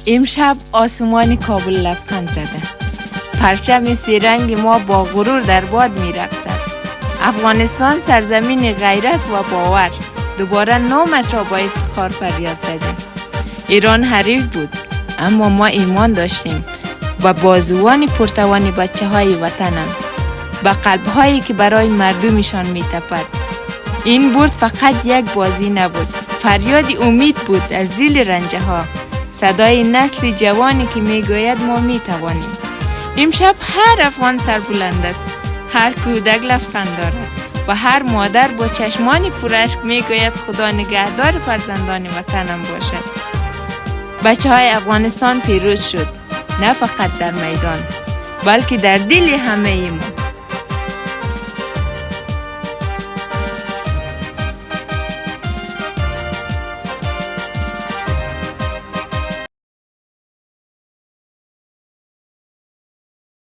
امشب آسمان کابل لبخند زده. پرچم سیرنگ ما با غرور در باد می رقصد. افغانستان سرزمین غیرت و باور، دوباره نامت را با افتخار فریاد زدیم. ایران حریف بود اما ما ایمان داشتیم و بازوان پرتوان بچه های وطنم، به قلب هایی که برای مردمشان می تپد. این برد فقط یک بازی نبود، فریاد امید بود از دل رنجه ها، صدای نسل جوانی که می گوید ما می توانیم. امشب هر افغان سربلند است، هر کودک لبخند دارد و هر مادر با چشمان پراشک می گوید خدا نگهدار فرزندان وطنم باشد. بچه های افغانستان پیروز شد، نه فقط در میدان بلکه در دل همه ما.